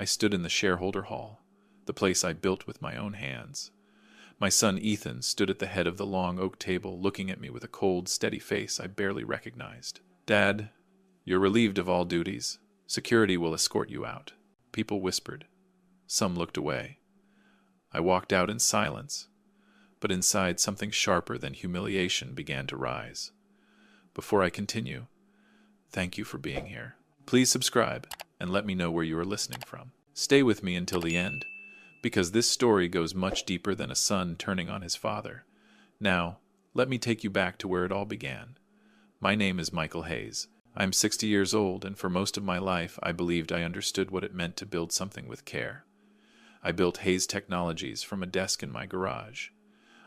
I stood in the shareholder hall, the place I built with my own hands. My son Ethan stood at the head of the long oak table, looking at me with a cold, steady face I barely recognized. "Dad, you're relieved of all duties. Security will escort you out." People whispered. Some looked away. I walked out in silence, but inside something sharper than humiliation began to rise. Before I continue, thank you for being here. Please subscribe and let me know where you are listening from. Stay with me until the end, because this story goes much deeper than a son turning on his father. Now, let me take you back to where it all began. My name is Michael Hayes. I'm 60 years old, and for most of my life I believed I understood what it meant to build something with care. I built Hayes Technologies from a desk in my garage.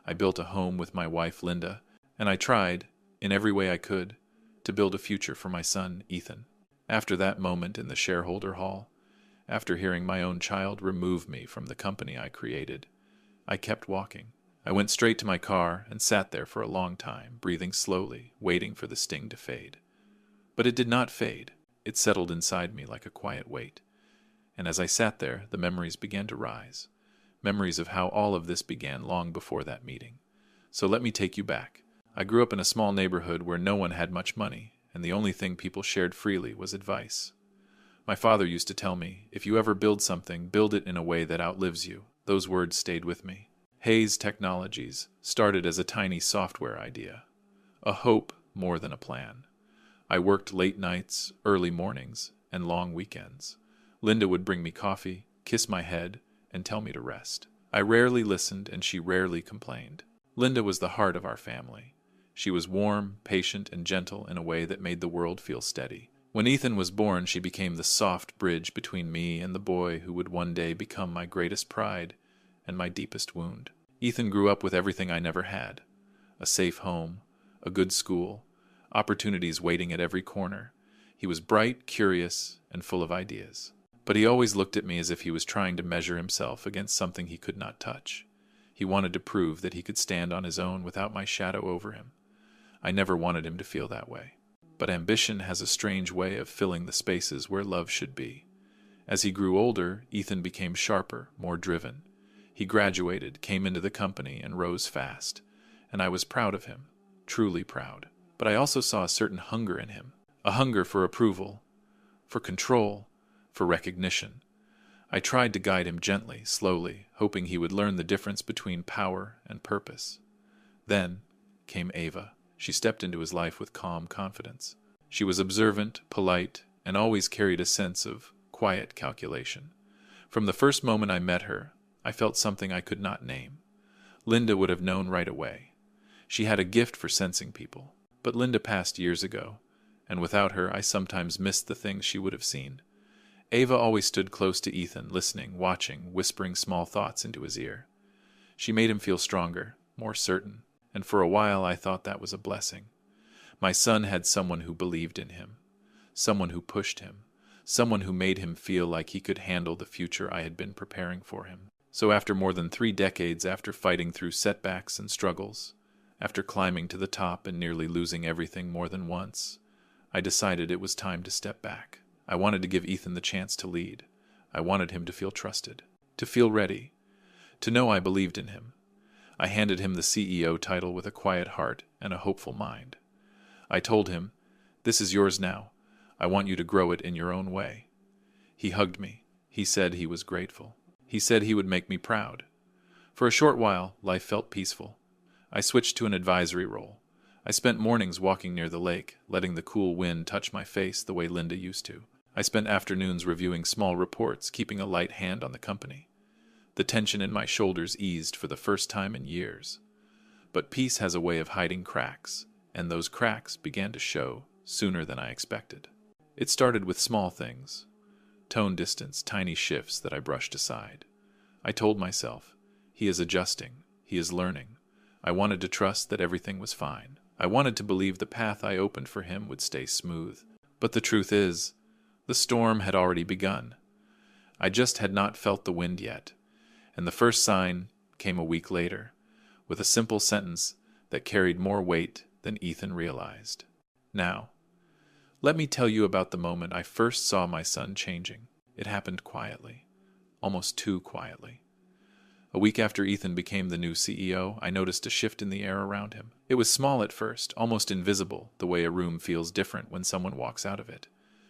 I built a home with my wife Linda, and I tried, in every way I could, to build a future for my son Ethan. After that moment in the shareholder hall, after hearing my own child remove me from the company I created, I kept walking. I went straight to my car and sat there for a long time, breathing slowly, waiting for the sting to fade. But it did not fade. It settled inside me like a quiet weight. And as I sat there, the memories began to rise. Memories of how all of this began long before that meeting. So let me take you back. I grew up in a small neighborhood where no one had much money, and the only thing people shared freely was advice. My father used to tell me, if you ever build something, build it in a way that outlives you. Those words stayed with me. Hayes Technologies started as a tiny software idea, a hope more than a plan. I worked late nights, early mornings, and long weekends. Linda would bring me coffee, kiss my head, and tell me to rest. I rarely listened, and she rarely complained. Linda was the heart of our family. She was warm, patient, and gentle in a way that made the world feel steady. When Ethan was born, she became the soft bridge between me and the boy who would one day become my greatest pride and my deepest wound. Ethan grew up with everything I never had: a safe home, a good school, opportunities waiting at every corner. He was bright, curious, and full of ideas. But he always looked at me as if he was trying to measure himself against something he could not touch. He wanted to prove that he could stand on his own without my shadow over him. I never wanted him to feel that way. But ambition has a strange way of filling the spaces where love should be. As he grew older, Ethan became sharper, more driven. He graduated, came into the company, and rose fast. And I was proud of him, truly proud. But I also saw a certain hunger in him, a hunger for approval, for control, for recognition. I tried to guide him gently, slowly, hoping he would learn the difference between power and purpose. Then came Ava. She stepped into his life with calm confidence. She was observant, polite, and always carried a sense of quiet calculation. From the first moment I met her, I felt something I could not name. Linda would have known right away. She had a gift for sensing people. But Linda passed years ago, and without her I sometimes missed the things she would have seen. Ava always stood close to Ethan, listening, watching, whispering small thoughts into his ear. She made him feel stronger, more certain, and for a while I thought that was a blessing. My son had someone who believed in him, someone who pushed him, someone who made him feel like he could handle the future I had been preparing for him. So after more than 3 decades, after fighting through setbacks and struggles, after climbing to the top and nearly losing everything more than once, I decided it was time to step back. I wanted to give Ethan the chance to lead. I wanted him to feel trusted, to feel ready, to know I believed in him. I handed him the CEO title with a quiet heart and a hopeful mind. I told him, "This is yours now. I want you to grow it in your own way." He hugged me. He said he was grateful. He said he would make me proud. For a short while, life felt peaceful. I switched to an advisory role. I spent mornings walking near the lake, letting the cool wind touch my face the way Linda used to. I spent afternoons reviewing small reports, keeping a light hand on the company. The tension in my shoulders eased for the first time in years. But peace has a way of hiding cracks, and those cracks began to show sooner than I expected. It started with small things, tone distance, tiny shifts that I brushed aside. I told myself, he is adjusting, he is learning. I wanted to trust that everything was fine. I wanted to believe the path I opened for him would stay smooth. But the truth is, the storm had already begun. I just had not felt the wind yet, and the first sign came a week later, with a simple sentence that carried more weight than Ethan realized. Now, let me tell you about the moment I first saw my son changing. It happened quietly, almost too quietly. A week after Ethan became the new CEO, I noticed a shift in the air around him. It was small at first, almost invisible, the way a room feels different when someone walks out of it.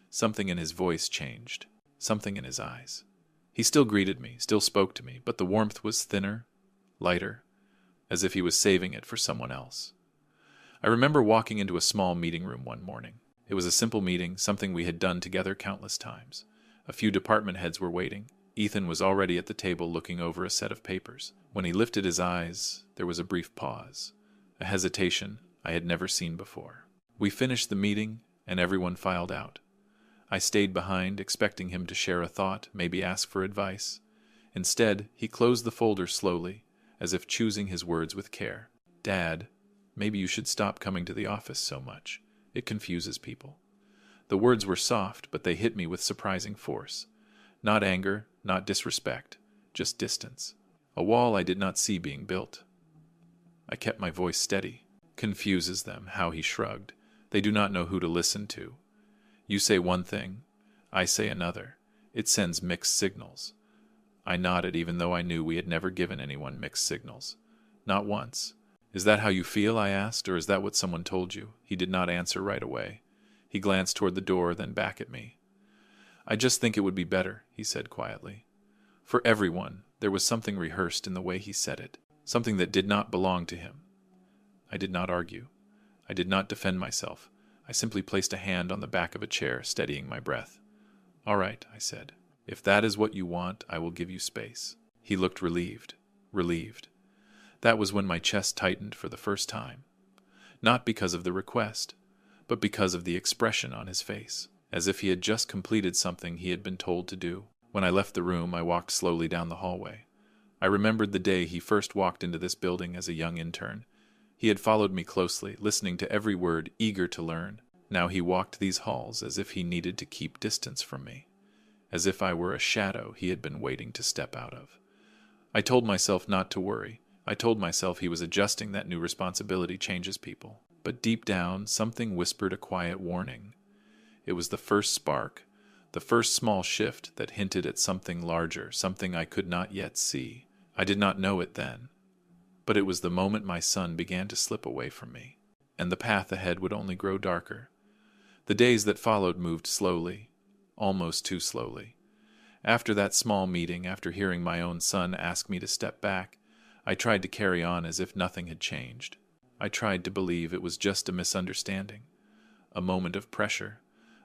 Something in his voice changed, something in his eyes. He still greeted me, still spoke to me, but the warmth was thinner, lighter, as if he was saving it for someone else. I remember walking into a small meeting room one morning. It was a simple meeting, something we had done together countless times. A few department heads were waiting. Ethan was already at the table looking over a set of papers. When he lifted his eyes, there was a brief pause, a hesitation I had never seen before. We finished the meeting, and everyone filed out. I stayed behind, expecting him to share a thought, maybe ask for advice. Instead, he closed the folder slowly, as if choosing his words with care. "Dad, maybe you should stop coming to the office so much. It confuses people." The words were soft, but they hit me with surprising force. Not anger, not disrespect, just distance. A wall I did not see being built. I kept my voice steady. "Confuses them," how he shrugged. "They do not know who to listen to. You say one thing, I say another. It sends mixed signals." I nodded, even though I knew we had never given anyone mixed signals. Not once. "Is that how you feel?" I asked, "or is that what someone told you?" He did not answer right away. He glanced toward the door, then back at me. "I just think it would be better," he said quietly. For everyone, there was something rehearsed in the way he said it, something that did not belong to him. I did not argue. I did not defend myself. I simply placed a hand on the back of a chair, steadying my breath. "All right," I said. "If that is what you want, I will give you space." He looked relieved. Relieved. That was when my chest tightened for the first time. Not because of the request, but because of the expression on his face, as if he had just completed something he had been told to do. When I left the room, I walked slowly down the hallway. I remembered the day he first walked into this building as a young intern. He had followed me closely, listening to every word, eager to learn. Now he walked these halls as if he needed to keep distance from me, as if I were a shadow he had been waiting to step out of. I told myself not to worry. I told myself he was adjusting, that new responsibility changes people. But deep down, something whispered a quiet warning. It was the first spark, the first small shift that hinted at something larger, something I could not yet see. I did not know it then, but it was the moment my son began to slip away from me, and the path ahead would only grow darker. The days that followed moved slowly, almost too slowly. After that small meeting, after hearing my own son ask me to step back, I tried to carry on as if nothing had changed. I tried to believe it was just a misunderstanding, a moment of pressure,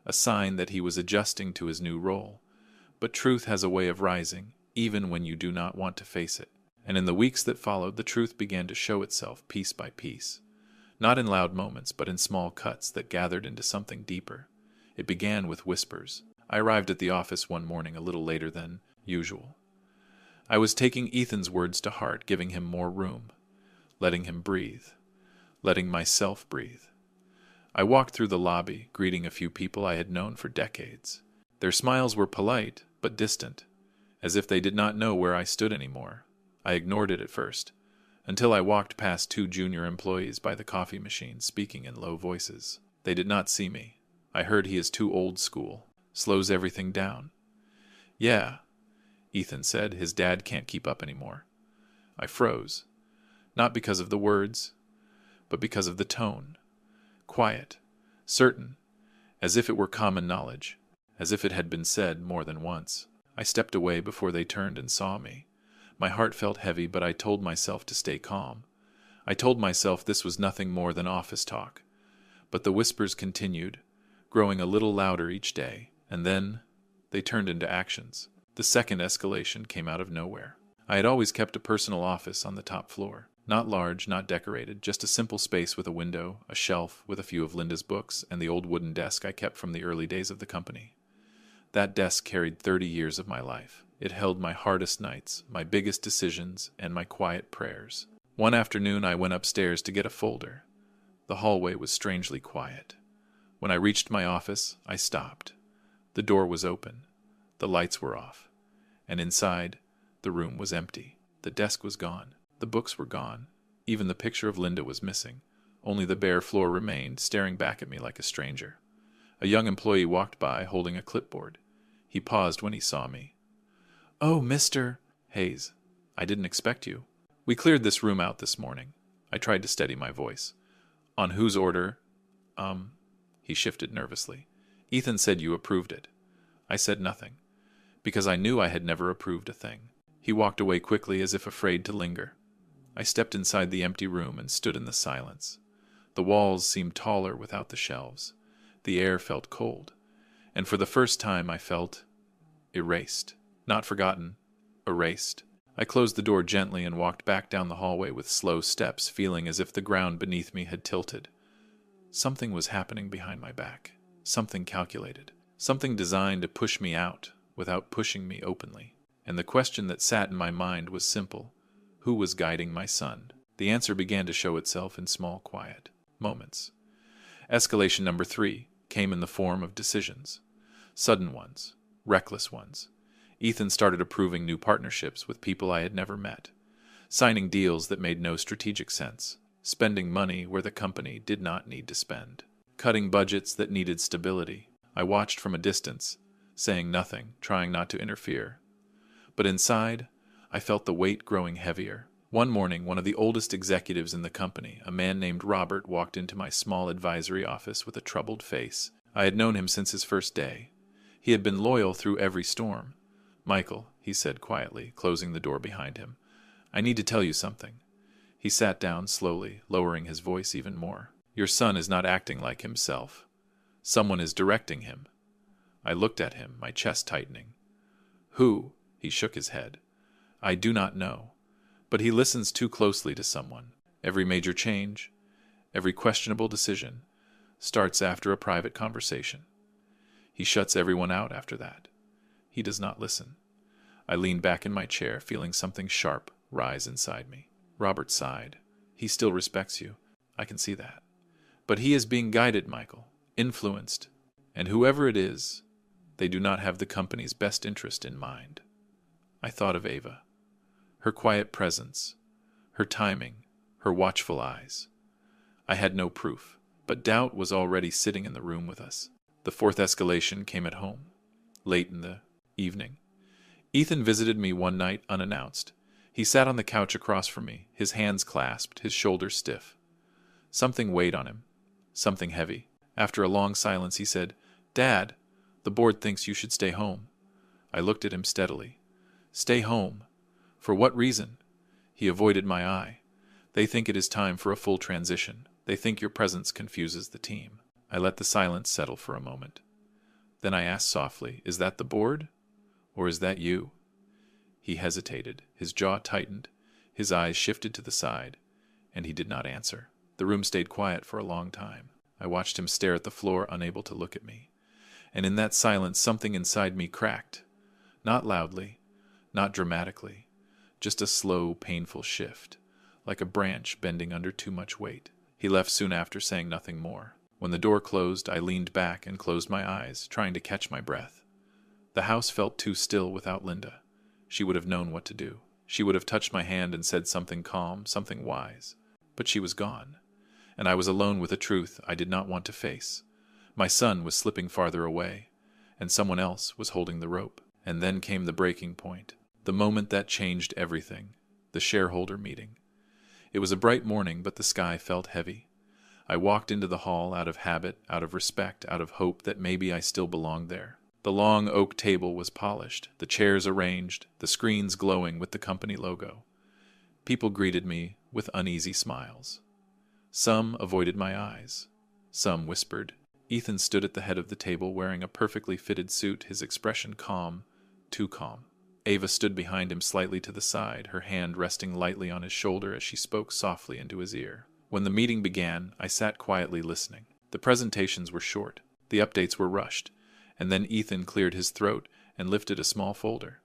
a sign that he was adjusting to his new role. But truth has a way of rising, even when you do not want to face it. And in the weeks that followed, the truth began to show itself piece by piece. Not in loud moments, but in small cuts that gathered into something deeper. It began with whispers. I arrived at the office one morning a little later than usual. I was taking Ethan's words to heart, giving him more room, letting him breathe, letting myself breathe. I walked through the lobby, greeting a few people I had known for decades. Their smiles were polite, but distant, as if they did not know where I stood anymore. I ignored it at first, until I walked past two junior employees by the coffee machine, speaking in low voices. They did not see me. I heard he is too old school, slows everything down. "Yeah," Ethan said, "his dad can't keep up anymore." I froze, not because of the words, but because of the tone. Quiet, certain, as if it were common knowledge, as if it had been said more than once. I stepped away before they turned and saw me. My heart felt heavy, but I told myself to stay calm. I told myself this was nothing more than office talk. But the whispers continued, growing a little louder each day, and then they turned into actions. The second escalation came out of nowhere. I had always kept a personal office on the top floor. Not large, not decorated, just a simple space with a window, a shelf with a few of Linda's books, and the old wooden desk I kept from the early days of the company. That desk carried 30 years of my life. It held my hardest nights, my biggest decisions, and my quiet prayers. One afternoon I went upstairs to get a folder. The hallway was strangely quiet. When I reached my office, I stopped. The door was open. The lights were off. And inside, the room was empty. The desk was gone. The books were gone. Even the picture of Linda was missing. Only the bare floor remained, staring back at me like a stranger. A young employee walked by, holding a clipboard. He paused when he saw me. "Oh, Mr. Hayes, I didn't expect you. We cleared this room out this morning." I tried to steady my voice. "On whose order?" He shifted nervously. "Ethan said you approved it." I said nothing, because I knew I had never approved a thing. He walked away quickly as if afraid to linger. I stepped inside the empty room and stood in the silence. The walls seemed taller without the shelves. The air felt cold, and for the first time I felt erased. Not forgotten, erased. I closed the door gently and walked back down the hallway with slow steps, feeling as if the ground beneath me had tilted. Something was happening behind my back. Something calculated. Something designed to push me out without pushing me openly. And the question that sat in my mind was simple. Who was guiding my son? The answer began to show itself in small, quiet moments. Escalation number 3 came in the form of decisions. Sudden ones. Reckless ones. Ethan started approving new partnerships with people I had never met. Signing deals that made no strategic sense. Spending money where the company did not need to spend. Cutting budgets that needed stability. I watched from a distance, saying nothing, trying not to interfere. But inside, I felt the weight growing heavier. One morning, one of the oldest executives in the company, a man named Robert, walked into my small advisory office with a troubled face. I had known him since his first day. He had been loyal through every storm. "Michael," he said quietly, closing the door behind him, "I need to tell you something." He sat down slowly, lowering his voice even more. "Your son is not acting like himself. Someone is directing him." I looked at him, my chest tightening. "Who?" He shook his head. "I do not know. But he listens too closely to someone. Every major change, every questionable decision, starts after a private conversation. He shuts everyone out after that. He does not listen." I leaned back in my chair, feeling something sharp rise inside me. Robert sighed. "He still respects you. I can see that. But he is being guided, Michael, influenced. And whoever it is, they do not have the company's best interest in mind." I thought of Ava. Her quiet presence, her timing, her watchful eyes. I had no proof, but doubt was already sitting in the room with us. The 4th escalation came at home, late in the evening. Ethan visited me one night unannounced. He sat on the couch across from me, his hands clasped, his shoulders stiff. Something weighed on him, something heavy. After a long silence, he said, "Dad, the board thinks you should stay home." I looked at him steadily. "Stay home? For what reason?" He avoided my eye. "They think it is time for a full transition. They think your presence confuses the team." I let the silence settle for a moment. Then I asked softly, "Is that the board? Or is that you?" He hesitated, his jaw tightened, his eyes shifted to the side, and he did not answer. The room stayed quiet for a long time. I watched him stare at the floor, unable to look at me. And in that silence, something inside me cracked. Not loudly, not dramatically, just a slow, painful shift, like a branch bending under too much weight. He left soon after, saying nothing more. When the door closed, I leaned back and closed my eyes, trying to catch my breath. The house felt too still without Linda. She would have known what to do. She would have touched my hand and said something calm, something wise. But she was gone, and I was alone with a truth I did not want to face. My son was slipping farther away, and someone else was holding the rope. And then came the breaking point, the moment that changed everything, the shareholder meeting. It was a bright morning, but the sky felt heavy. I walked into the hall out of habit, out of respect, out of hope that maybe I still belonged there. The long oak table was polished, the chairs arranged, the screens glowing with the company logo. People greeted me with uneasy smiles. Some avoided my eyes. Some whispered. Ethan stood at the head of the table wearing a perfectly fitted suit, his expression calm, too calm. Ava stood behind him slightly to the side, her hand resting lightly on his shoulder as she spoke softly into his ear. When the meeting began, I sat quietly listening. The presentations were short, the updates were rushed, and then Ethan cleared his throat and lifted a small folder.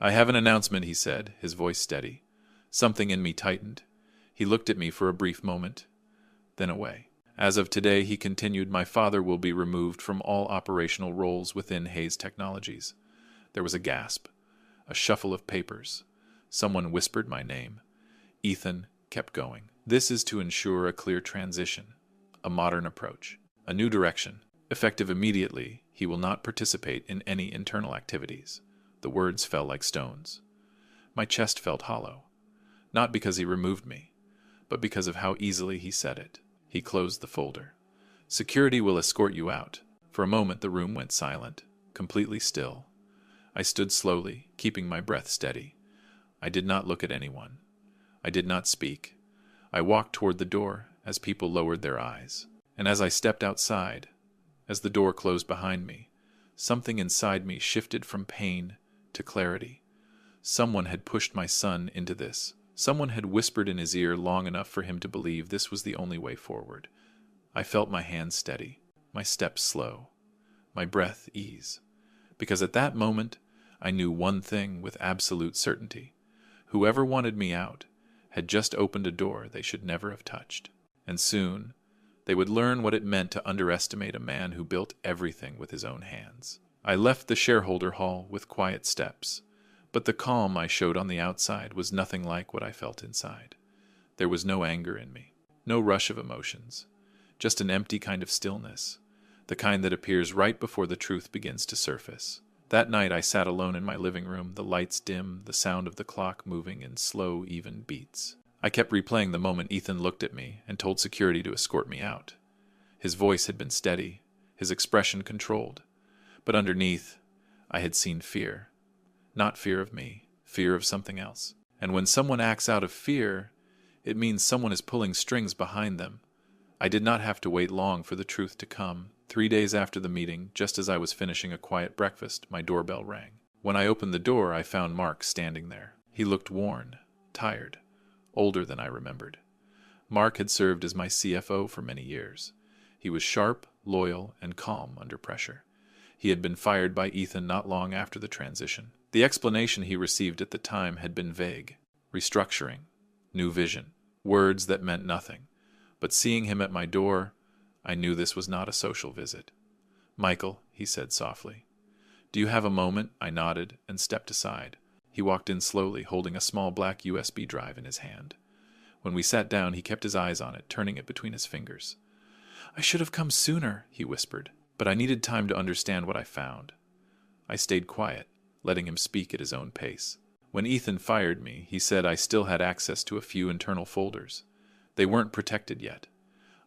"I have an announcement," he said, his voice steady. Something in me tightened. He looked at me for a brief moment, then away. "As of today," he continued, "my father will be removed from all operational roles within Hayes Technologies." There was a gasp, a shuffle of papers. Someone whispered my name. Ethan kept going. "This is to ensure a clear transition, a modern approach, a new direction. Effective immediately," He will not participate in any internal activities. The words fell like stones. My chest felt hollow, not because he removed me, but because of how easily he said it. He closed the folder. Security will escort you out. For a moment the room went silent, completely still. I stood slowly, keeping my breath steady. I did not look at anyone. I did not speak. I walked toward the door as people lowered their eyes. And as I stepped outside, as the door closed behind me, something inside me shifted from pain to clarity. Someone had pushed my son into this. Someone had whispered in his ear long enough for him to believe this was the only way forward. I felt my hands steady, my steps slow, my breath ease. Because at that moment, I knew one thing with absolute certainty. Whoever wanted me out had just opened a door they should never have touched. And soon, they would learn what it meant to underestimate a man who built everything with his own hands. I left the shareholder hall with quiet steps, but the calm I showed on the outside was nothing like what I felt inside. There was no anger in me, no rush of emotions, just an empty kind of stillness, the kind that appears right before the truth begins to surface. That night I sat alone in my living room, the lights dim, the sound of the clock moving in slow, even beats. I kept replaying the moment Ethan looked at me and told security to escort me out. His voice had been steady, his expression controlled, but underneath, I had seen fear. Not fear of me, fear of something else. And when someone acts out of fear, it means someone is pulling strings behind them. I did not have to wait long for the truth to come. 3 days after the meeting, just as I was finishing a quiet breakfast, my doorbell rang. When I opened the door, I found Mark standing there. He looked worn, tired, older than I remembered. Mark had served as my CFO for many years. He was sharp, loyal, and calm under pressure. He had been fired by Ethan not long after the transition. The explanation he received at the time had been vague. Restructuring, new vision, words that meant nothing. But seeing him at my door, I knew this was not a social visit. "Michael," he said softly. "Do you have a moment?" I nodded and stepped aside. He walked in slowly, holding a small black USB drive in his hand. When we sat down, he kept his eyes on it, turning it between his fingers. "I should have come sooner," he whispered, but I needed time to understand what I found. I stayed quiet, letting him speak at his own pace. When Ethan fired me, he said I still had access to a few internal folders. They weren't protected yet.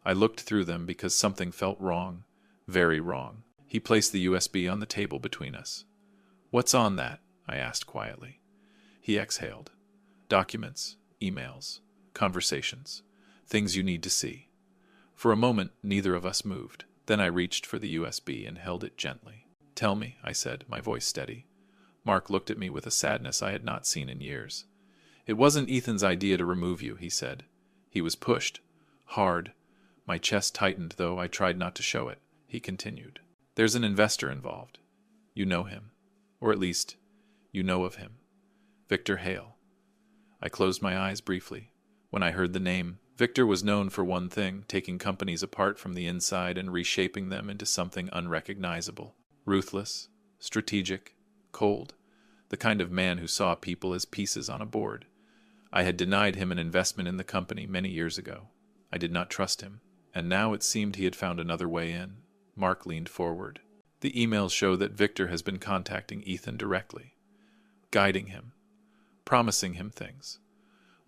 I looked through them because something felt wrong, very wrong. He placed the USB on the table between us. "What's on that?" I asked quietly. He exhaled. "Documents, emails, conversations, things you need to see." For a moment, neither of us moved. Then I reached for the USB and held it gently. "Tell me," I said, my voice steady. Mark looked at me with a sadness I had not seen in years. "It wasn't Ethan's idea to remove you," he said. "He was pushed. Hard." My chest tightened, though I tried not to show it. He continued. "There's an investor involved. You know him. Or at least, you know of him. Victor Hale." I closed my eyes briefly. When I heard the name, Victor was known for one thing, taking companies apart from the inside and reshaping them into something unrecognizable. Ruthless, strategic, cold. The kind of man who saw people as pieces on a board. I had denied him an investment in the company many years ago. I did not trust him. And now it seemed he had found another way in. Mark leaned forward. "The emails show that Victor has been contacting Ethan directly, guiding him, promising him things.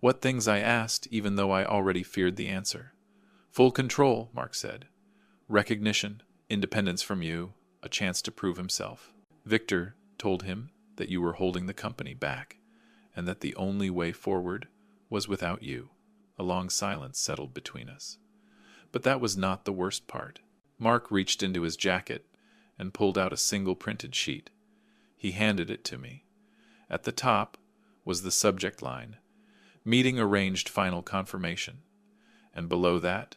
What things, I asked, even though I already feared the answer. "Full control," Mark said. "Recognition, independence from you, a chance to prove himself." Victor told him that you were holding the company back, and that the only way forward was without you. A long silence settled between us. But that was not the worst part. Mark reached into his jacket and pulled out a single printed sheet. He handed it to me. At the top was the subject line, "Meeting arranged, final confirmation." And below that,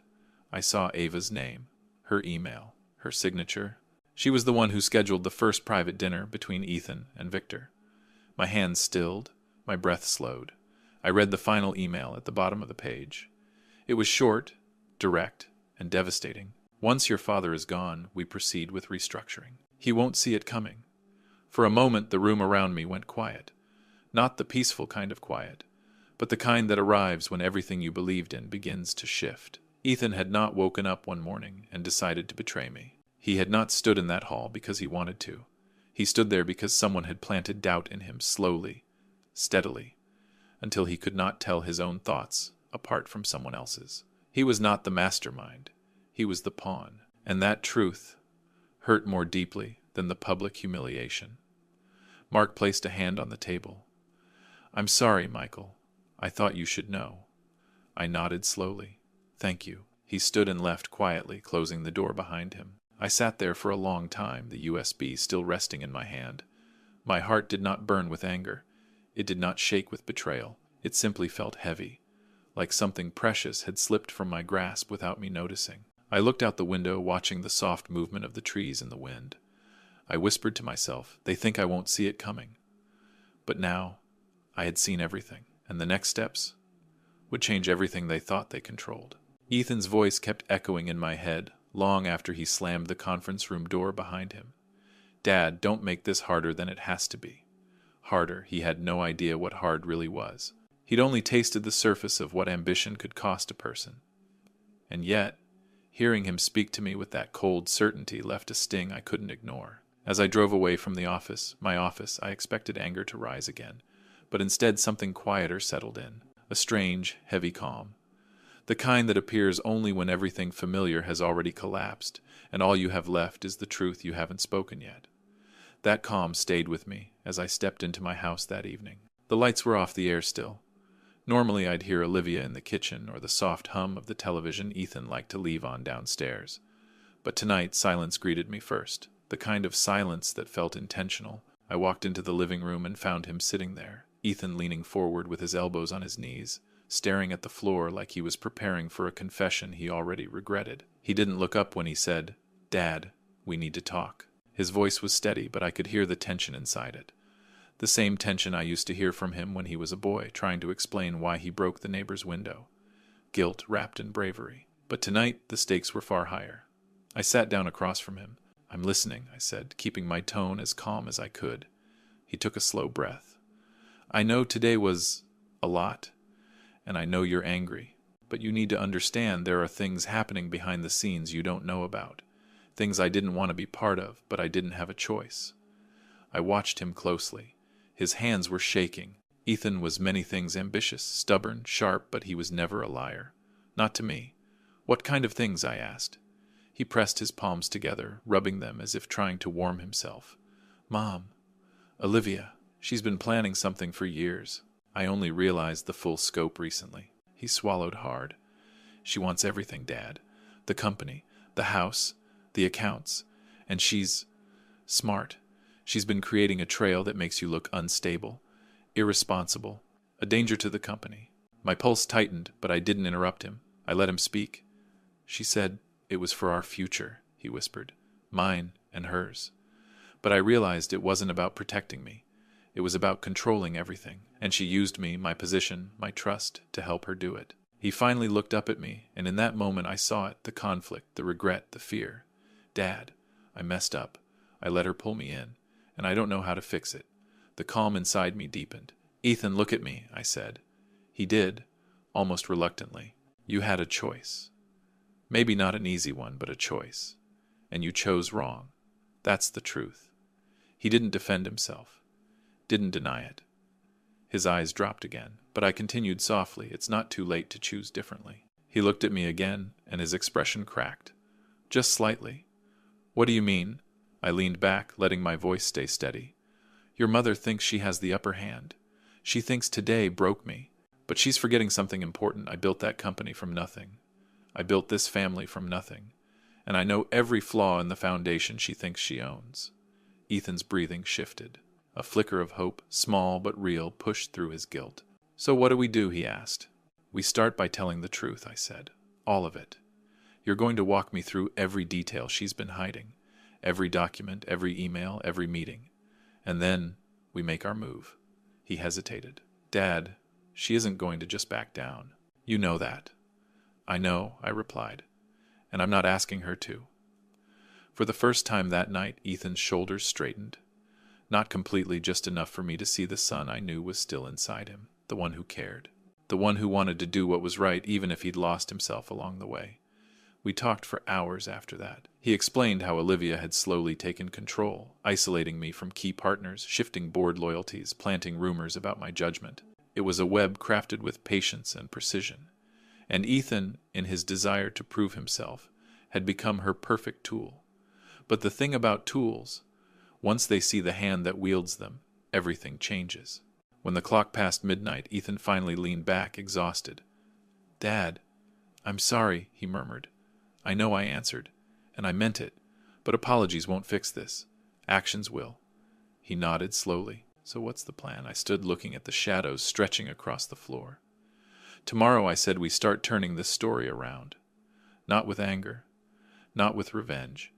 I saw Ava's name, her email, her signature. She was the one who scheduled the first private dinner between Ethan and Victor. My hands stilled, my breath slowed. I read the final email at the bottom of the page. It was short, direct, and devastating. "Once your father is gone, we proceed with restructuring. He won't see it coming." For a moment, the room around me went quiet. Not the peaceful kind of quiet, but the kind that arrives when everything you believed in begins to shift. Ethan had not woken up one morning and decided to betray me. He had not stood in that hall because he wanted to. He stood there because someone had planted doubt in him slowly, steadily, until he could not tell his own thoughts apart from someone else's. He was not the mastermind. He was the pawn. And that truth hurt more deeply than the public humiliation. Mark placed a hand on the table. "I'm sorry, Michael. I thought you should know." I nodded slowly. "Thank you." He stood and left quietly, closing the door behind him. I sat there for a long time, the USB still resting in my hand. My heart did not burn with anger. It did not shake with betrayal. It simply felt heavy, like something precious had slipped from my grasp without me noticing. I looked out the window, watching the soft movement of the trees in the wind. I whispered to myself, they think I won't see it coming. But now, I had seen everything, and the next steps would change everything they thought they controlled. Ethan's voice kept echoing in my head, long after he slammed the conference room door behind him. "Dad, don't make this harder than it has to be." Harder, he had no idea what hard really was. He'd only tasted the surface of what ambition could cost a person. And yet, hearing him speak to me with that cold certainty left a sting I couldn't ignore. As I drove away from my office, I expected anger to rise again, but instead something quieter settled in, a strange, heavy calm. The kind that appears only when everything familiar has already collapsed, and all you have left is the truth you haven't spoken yet. That calm stayed with me as I stepped into my house that evening. The lights were off, the air still. Normally I'd hear Olivia in the kitchen or the soft hum of the television Ethan liked to leave on downstairs. But tonight silence greeted me first, the kind of silence that felt intentional. I walked into the living room and found him sitting there, Ethan leaning forward with his elbows on his knees, staring at the floor like he was preparing for a confession he already regretted. He didn't look up when he said, "Dad, we need to talk." His voice was steady, but I could hear the tension inside it. The same tension I used to hear from him when he was a boy, trying to explain why he broke the neighbor's window. Guilt wrapped in bravery. But tonight, the stakes were far higher. I sat down across from him. "I'm listening," I said, keeping my tone as calm as I could. He took a slow breath. "I know today was a lot, and I know you're angry, but you need to understand there are things happening behind the scenes you don't know about. Things I didn't want to be part of, but I didn't have a choice." I watched him closely. His hands were shaking. Ethan was many things: ambitious, stubborn, sharp, but he was never a liar. Not to me. "What kind of things?" I asked. He pressed his palms together, rubbing them as if trying to warm himself. "Mom, Olivia, she's been planning something for years. I only realized the full scope recently." He swallowed hard. "She wants everything, Dad. The company, the house, the accounts. And she's smart. She's been creating a trail that makes you look unstable, irresponsible, a danger to the company." My pulse tightened, but I didn't interrupt him. I let him speak. "She said it was for our future," he whispered. "Mine and hers. But I realized it wasn't about protecting me. It was about controlling everything, and she used me, my position, my trust, to help her do it." He finally looked up at me, and in that moment I saw it, the conflict, the regret, the fear. "Dad, I messed up. I let her pull me in, and I don't know how to fix it." The calm inside me deepened. "Ethan, look at me," I said. He did, almost reluctantly. "You had a choice. Maybe not an easy one, but a choice. And you chose wrong. That's the truth." He didn't defend himself. Didn't deny it. His eyes dropped again, but I continued softly, "It's not too late to choose differently." He looked at me again, and his expression cracked. "Just slightly." "What do you mean?" I leaned back, letting my voice stay steady. "Your mother thinks she has the upper hand. She thinks today broke me. But she's forgetting something important. I built that company from nothing. I built this family from nothing. And I know every flaw in the foundation she thinks she owns." Ethan's breathing shifted. A flicker of hope, small but real, pushed through his guilt. "So what do we do?" he asked. "We start by telling the truth," I said. "All of it. You're going to walk me through every detail she's been hiding. Every document, every email, every meeting. And then we make our move." He hesitated. "Dad, she isn't going to just back down. You know that." "I know," I replied. "And I'm not asking her to." For the first time that night, Ethan's shoulders straightened. Not completely, just enough for me to see the son I knew was still inside him, the one who cared, the one who wanted to do what was right even if he'd lost himself along the way. We talked for hours after that. He explained how Olivia had slowly taken control, isolating me from key partners, shifting board loyalties, planting rumors about my judgment. It was a web crafted with patience and precision. And Ethan, in his desire to prove himself, had become her perfect tool. But the thing about tools, once they see the hand that wields them, everything changes. When the clock passed midnight, Ethan finally leaned back, exhausted. "Dad, I'm sorry," he murmured. "I know," I answered, "and I meant it, but apologies won't fix this. Actions will." He nodded slowly. "So what's the plan?" I stood looking at the shadows stretching across the floor. "Tomorrow," I said, "we start turning this story around. Not with anger, not with revenge,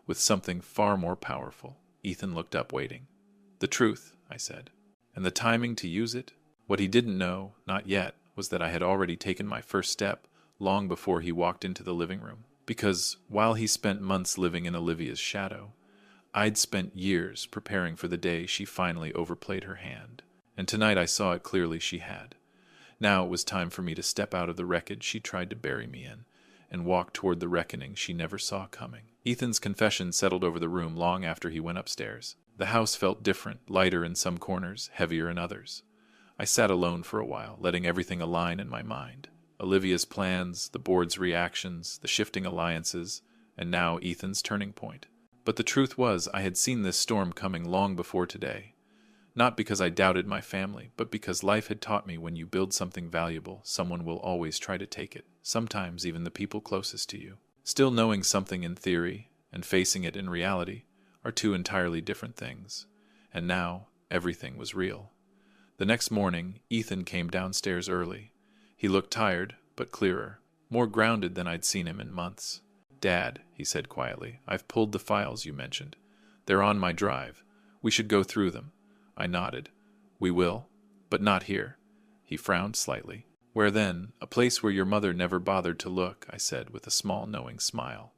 with something far more powerful." Ethan looked up, waiting. "The truth," I said. "And the timing to use it?" What he didn't know, not yet, was that I had already taken my first step long before he walked into the living room. Because while he spent months living in Olivia's shadow, I'd spent years preparing for the day she finally overplayed her hand. And tonight I saw it clearly she had. Now it was time for me to step out of the wreckage she tried to bury me in, and walk toward the reckoning she never saw coming. Ethan's confession settled over the room long after he went upstairs. The house felt different, lighter in some corners, heavier in others. I sat alone for a while, letting everything align in my mind. Olivia's plans, the board's reactions, the shifting alliances, and now Ethan's turning point. But the truth was, I had seen this storm coming long before today. Not because I doubted my family, but because life had taught me when you build something valuable, someone will always try to take it, sometimes even the people closest to you. Still, knowing something in theory and facing it in reality are two entirely different things. And now, everything was real. The next morning, Ethan came downstairs early. He looked tired, but clearer, more grounded than I'd seen him in months. "Dad," he said quietly, "I've pulled the files you mentioned. They're on my drive. We should go through them." I nodded. "We will, but not here." He frowned slightly. "Where then? A place where your mother never bothered to look," I said with a small knowing smile.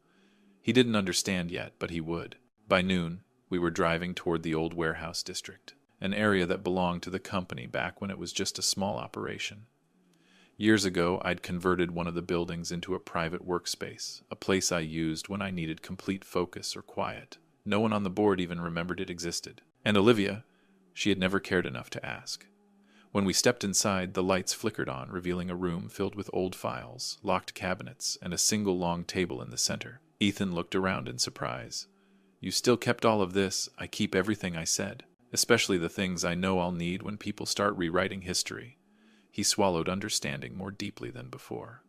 He didn't understand yet, but he would. By noon, we were driving toward the old warehouse district, an area that belonged to the company back when it was just a small operation. Years ago, I'd converted one of the buildings into a private workspace, a place I used when I needed complete focus or quiet. No one on the board even remembered it existed. And Olivia, she had never cared enough to ask. When we stepped inside, the lights flickered on, revealing a room filled with old files, locked cabinets, and a single long table in the center. Ethan looked around in surprise. "You still kept all of this?" "I keep everything," I said, "especially the things I know I'll need when people start rewriting history." He swallowed understanding more deeply than before.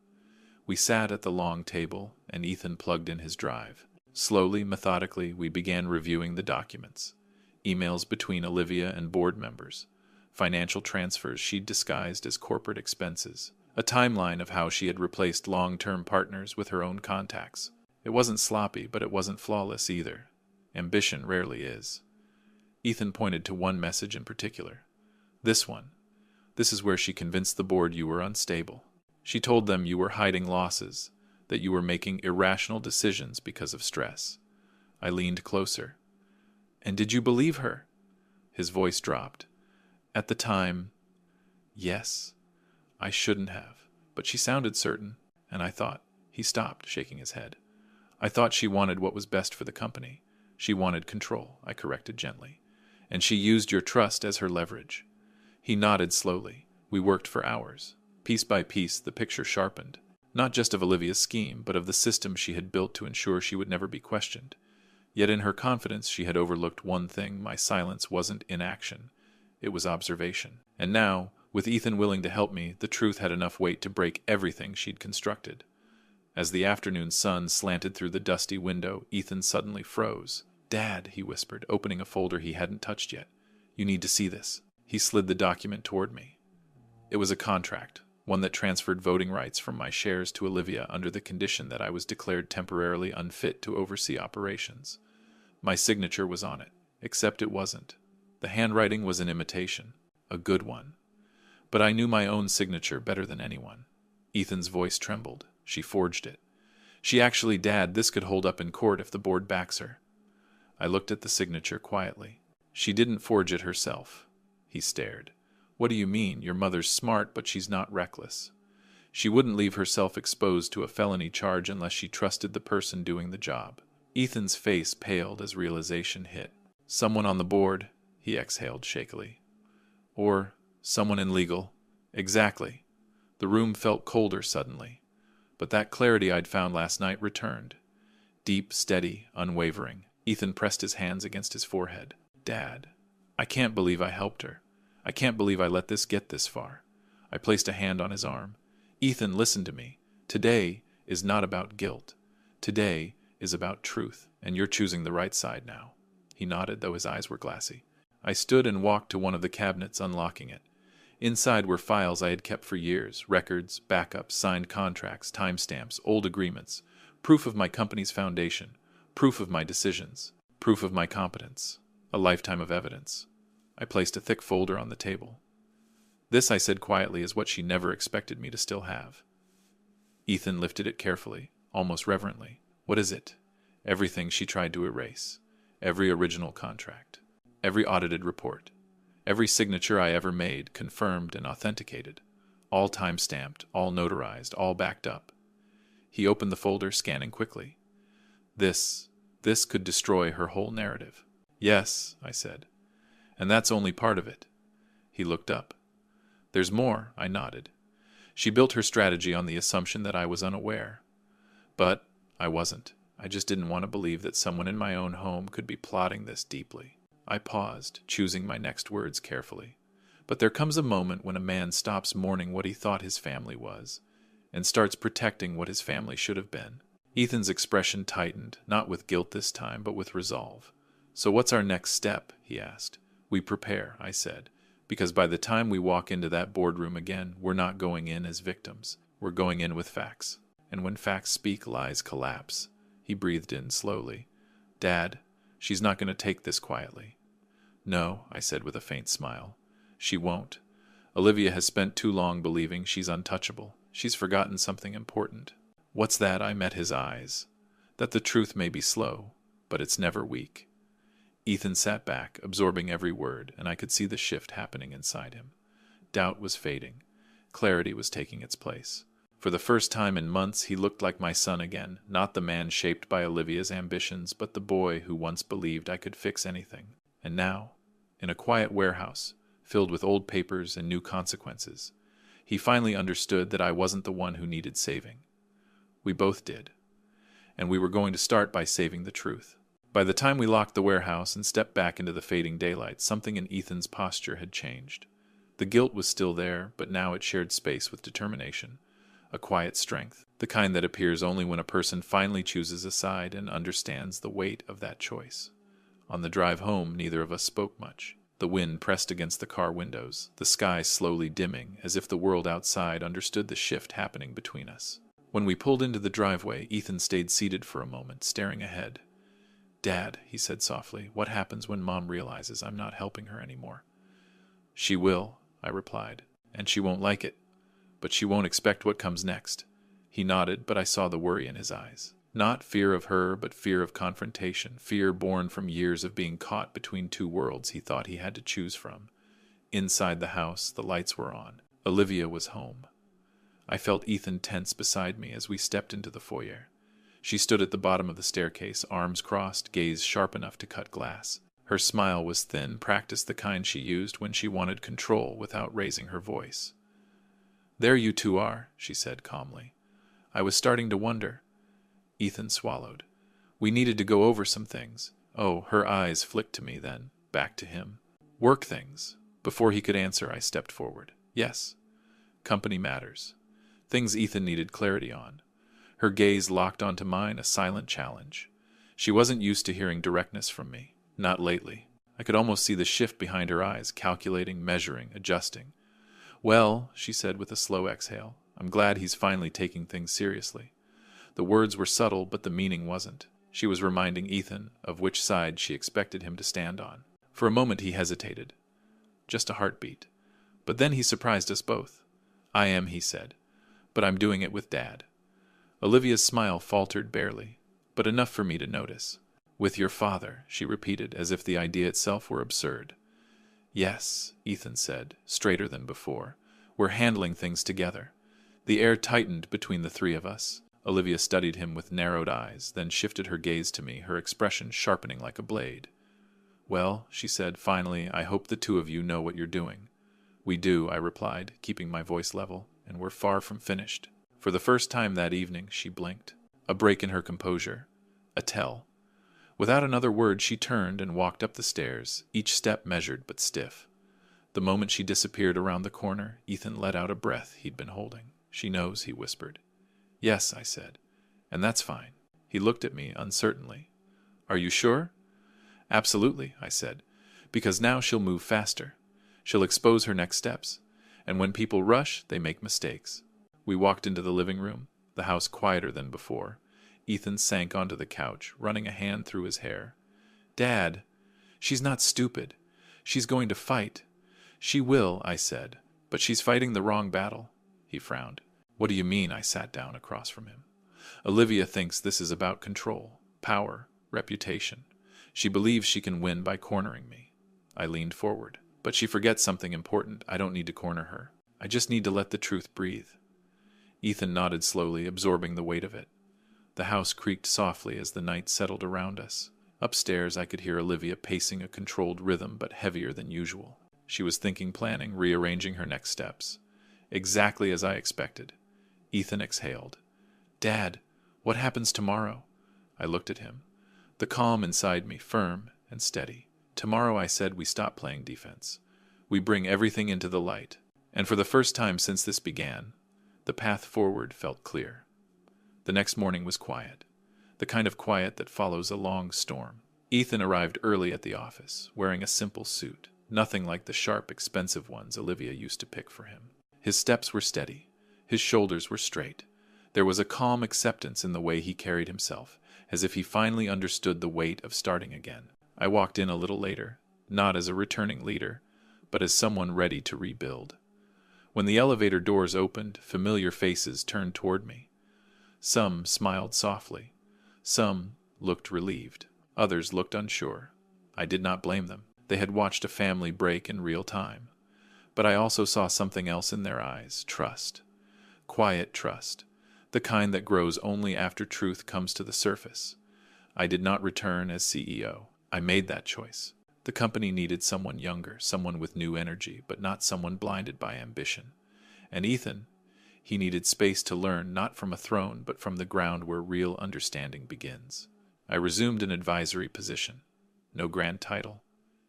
We sat at the long table, and Ethan plugged in his drive. Slowly, methodically, we began reviewing the documents. Emails between Olivia and board members, financial transfers she'd disguised as corporate expenses, a timeline of how she had replaced long-term partners with her own contacts. It wasn't sloppy, but it wasn't flawless either. Ambition rarely is. Ethan pointed to one message in particular. "This one. This is where she convinced the board you were unstable. She told them you were hiding losses, that you were making irrational decisions because of stress." I leaned closer. "And did you believe her?" His voice dropped. "At the time, yes. I shouldn't have, but she sounded certain, and I thought—" He stopped, shaking his head. "I thought she wanted what was best for the company. She wanted control," I corrected gently. "And she used your trust as her leverage." He nodded slowly. We worked for hours. Piece by piece, the picture sharpened, not just of Olivia's scheme, but of the system she had built to ensure she would never be questioned. Yet in her confidence, she had overlooked one thing: my silence wasn't inaction. It was observation. And now, with Ethan willing to help me, the truth had enough weight to break everything she'd constructed. As the afternoon sun slanted through the dusty window, Ethan suddenly froze. "Dad," he whispered, opening a folder he hadn't touched yet. "You need to see this." He slid the document toward me. It was a contract, one that transferred voting rights from my shares to Olivia under the condition that I was declared temporarily unfit to oversee operations. My signature was on it, except it wasn't. The handwriting was an imitation, a good one. But I knew my own signature better than anyone. Ethan's voice trembled. "She forged it. She actually, Dad, this could hold up in court if the board backs her." I looked at the signature quietly. "She didn't forge it herself." He stared. "What do you mean? Your mother's smart, but she's not reckless." She wouldn't leave herself exposed to a felony charge unless she trusted the person doing the job. Ethan's face paled as realization hit. Someone on the board, he exhaled shakily. Or someone in legal. Exactly. The room felt colder suddenly. But that clarity I'd found last night returned. Deep, steady, unwavering. Ethan pressed his hands against his forehead. Dad, I can't believe I helped her. I can't believe I let this get this far. I placed a hand on his arm. Ethan, listen to me. Today is not about guilt. Today is about truth, and you're choosing the right side now. He nodded, though his eyes were glassy. I stood and walked to one of the cabinets, unlocking it. Inside were files I had kept for years, records, backups, signed contracts, timestamps, old agreements, proof of my company's foundation, proof of my decisions, proof of my competence, a lifetime of evidence. I placed a thick folder on the table. This, I said quietly, is what she never expected me to still have. Ethan lifted it carefully, almost reverently. What is it? Everything she tried to erase. Every original contract. Every audited report. Every signature I ever made, confirmed and authenticated. All time-stamped, all notarized, all backed up. He opened the folder, scanning quickly. This could destroy her whole narrative. Yes, I said. And that's only part of it. He looked up. There's more, I nodded. She built her strategy on the assumption that I was unaware. But I wasn't. I just didn't want to believe that someone in my own home could be plotting this deeply. I paused, choosing my next words carefully. But there comes a moment when a man stops mourning what he thought his family was, and starts protecting what his family should have been. Ethan's expression tightened, not with guilt this time, but with resolve. So what's our next step? He asked. We prepare, I said. Because by the time we walk into that boardroom again, we're not going in as victims. We're going in with facts. And when facts speak, lies collapse. He breathed in slowly. Dad, she's not going to take this quietly. No, I said with a faint smile. She won't. Olivia has spent too long believing she's untouchable. She's forgotten something important. What's that? I met his eyes. That the truth may be slow, but it's never weak. Ethan sat back, absorbing every word, and I could see the shift happening inside him. Doubt was fading. Clarity was taking its place. For the first time in months, he looked like my son again, not the man shaped by Olivia's ambitions, but the boy who once believed I could fix anything. And now, in a quiet warehouse, filled with old papers and new consequences, he finally understood that I wasn't the one who needed saving. We both did. And we were going to start by saving the truth. By the time we locked the warehouse and stepped back into the fading daylight, something in Ethan's posture had changed. The guilt was still there, but now it shared space with determination, a quiet strength, the kind that appears only when a person finally chooses a side and understands the weight of that choice. On the drive home, neither of us spoke much. The wind pressed against the car windows, the sky slowly dimming, as if the world outside understood the shift happening between us. When we pulled into the driveway, Ethan stayed seated for a moment, staring ahead. Dad, he said softly, what happens when Mom realizes I'm not helping her anymore? She will, I replied, and she won't like it, but she won't expect what comes next. He nodded, but I saw the worry in his eyes. Not fear of her, but fear of confrontation, fear born from years of being caught between two worlds he thought he had to choose from. Inside the house, the lights were on. Olivia was home. I felt Ethan tense beside me as we stepped into the foyer. She stood at the bottom of the staircase, arms crossed, gaze sharp enough to cut glass. Her smile was thin, practiced the kind she used when she wanted control without raising her voice. There you two are, she said calmly. I was starting to wonder. Ethan swallowed. We needed to go over some things. Oh, her eyes flicked to me then, back to him. Work things. Before he could answer, I stepped forward. Yes. Company matters. Things Ethan needed clarity on. Her gaze locked onto mine, a silent challenge. She wasn't used to hearing directness from me. Not lately. I could almost see the shift behind her eyes, calculating, measuring, adjusting. Well, she said with a slow exhale, I'm glad he's finally taking things seriously. The words were subtle, but the meaning wasn't. She was reminding Ethan of which side she expected him to stand on. For a moment he hesitated. Just a heartbeat. But then he surprised us both. I am, he said, but I'm doing it with Dad. Olivia's smile faltered barely, but enough for me to notice. With your father, she repeated, as if the idea itself were absurd. Yes, Ethan said, straighter than before. We're handling things together. The air tightened between the three of us. Olivia studied him with narrowed eyes, then shifted her gaze to me, her expression sharpening like a blade. "Well," she said, finally, "I hope the two of you know what you're doing." "We do," I replied, keeping my voice level, "and we're far from finished." For the first time that evening, she blinked. A break in her composure. A tell. Without another word, she turned and walked up the stairs, each step measured but stiff. The moment she disappeared around the corner, Ethan let out a breath he'd been holding. "She knows," he whispered. "Yes," I said, "and that's fine." He looked at me uncertainly. "Are you sure?" "Absolutely," I said, "because now she'll move faster. She'll expose her next steps, and when people rush, they make mistakes." We walked into the living room, the house quieter than before. Ethan sank onto the couch, running a hand through his hair. "Dad, she's not stupid. She's going to fight." "She will," I said, "but she's fighting the wrong battle." He frowned. "What do you mean?" I sat down across from him. "Olivia thinks this is about control, power, reputation. She believes she can win by cornering me." I leaned forward. "But she forgets something important. I don't need to corner her. I just need to let the truth breathe." Ethan nodded slowly, absorbing the weight of it. The house creaked softly as the night settled around us. Upstairs, I could hear Olivia pacing a controlled rhythm, but heavier than usual. She was thinking, planning, rearranging her next steps. Exactly as I expected. Ethan exhaled. "Dad, what happens tomorrow?" I looked at him. The calm inside me, firm and steady. "Tomorrow," I said, "we stop playing defense. We bring everything into the light." And for the first time since this began, the path forward felt clear. The next morning was quiet. The kind of quiet that follows a long storm. Ethan arrived early at the office, wearing a simple suit, nothing like the sharp, expensive ones Olivia used to pick for him. His steps were steady. His shoulders were straight. There was a calm acceptance in the way he carried himself, as if he finally understood the weight of starting again. I walked in a little later, not as a returning leader, but as someone ready to rebuild. When the elevator doors opened, familiar faces turned toward me. Some smiled softly. Some looked relieved. Others looked unsure. I did not blame them. They had watched a family break in real time. But I also saw something else in their eyes, trust. Quiet trust, the kind that grows only after truth comes to the surface. I did not return as CEO. I made that choice. The company needed someone younger, someone with new energy, but not someone blinded by ambition. And Ethan, he needed space to learn, not from a throne, but from the ground where real understanding begins. I resumed an advisory position. No grand title,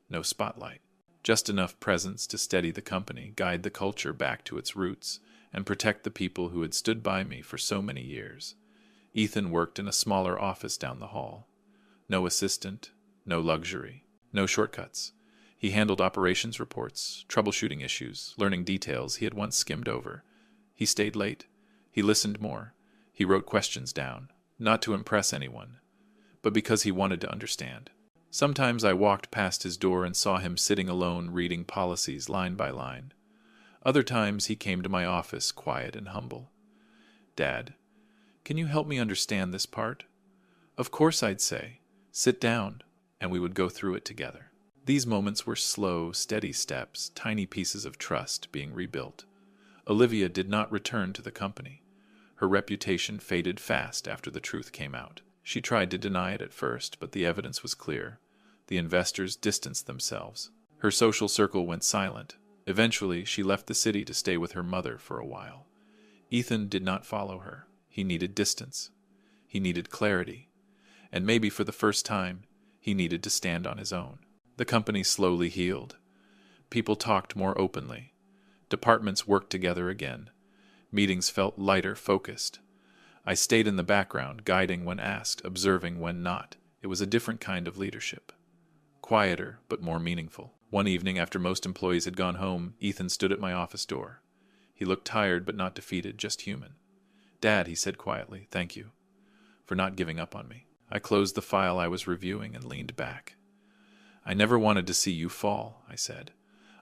no spotlight. Just enough presence to steady the company, guide the culture back to its roots, and protect the people who had stood by me for so many years. Ethan worked in a smaller office down the hall. No assistant, no luxury, no shortcuts. He handled operations reports, troubleshooting issues, learning details he had once skimmed over. He stayed late. He listened more. He wrote questions down, not to impress anyone, but because he wanted to understand. Sometimes I walked past his door and saw him sitting alone reading policies line by line. Other times he came to my office, quiet and humble. "Dad, can you help me understand this part?" "Of course," I'd say. "Sit down," and we would go through it together. These moments were slow, steady steps, tiny pieces of trust being rebuilt. Olivia did not return to the company. Her reputation faded fast after the truth came out. She tried to deny it at first, but the evidence was clear. The investors distanced themselves. Her social circle went silent. Eventually, she left the city to stay with her mother for a while. Ethan did not follow her. He needed distance. He needed clarity. And maybe for the first time, he needed to stand on his own. The company slowly healed. People talked more openly. Departments worked together again. Meetings felt lighter, focused. I stayed in the background, guiding when asked, observing when not. It was a different kind of leadership. Quieter, but more meaningful. One evening, after most employees had gone home, Ethan stood at my office door. He looked tired, but not defeated, just human. "Dad," he said quietly, "thank you for not giving up on me." I closed the file I was reviewing and leaned back. "I never wanted to see you fall," I said.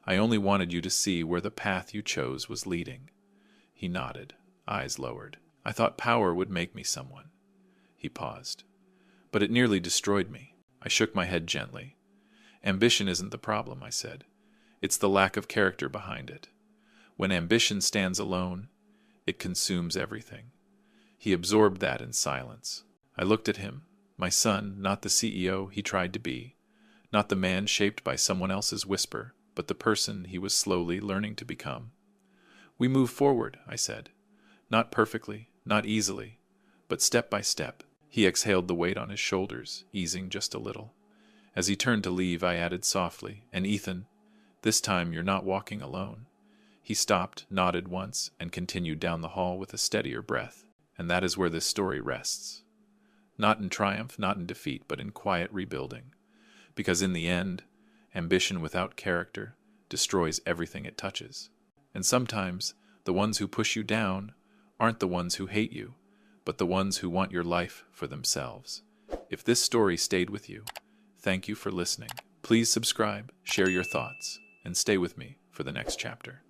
"I only wanted you to see where the path you chose was leading." He nodded, eyes lowered. "I thought power would make me someone." He paused. "But it nearly destroyed me." I shook my head gently. "Ambition isn't the problem," I said. "It's the lack of character behind it. When ambition stands alone, It consumes everything. He absorbed that in silence. I looked at him, my son, not the CEO he tried to be, not the man shaped by someone else's whisper, but the person he was slowly learning to become. We move forward, I said. Not perfectly, not easily, but step by step. He exhaled the weight on his shoulders, easing just a little. As he turned to leave, I added softly, "And Ethan, this time you're not walking alone." He stopped, nodded once, and continued down the hall with a steadier breath. And that is where this story rests. Not in triumph, not in defeat, but in quiet rebuilding. Because in the end, ambition without character destroys everything it touches. And sometimes, the ones who push you down aren't the ones who hate you, but the ones who want your life for themselves. If this story stayed with you, thank you for listening. Please subscribe, share your thoughts, and stay with me for the next chapter.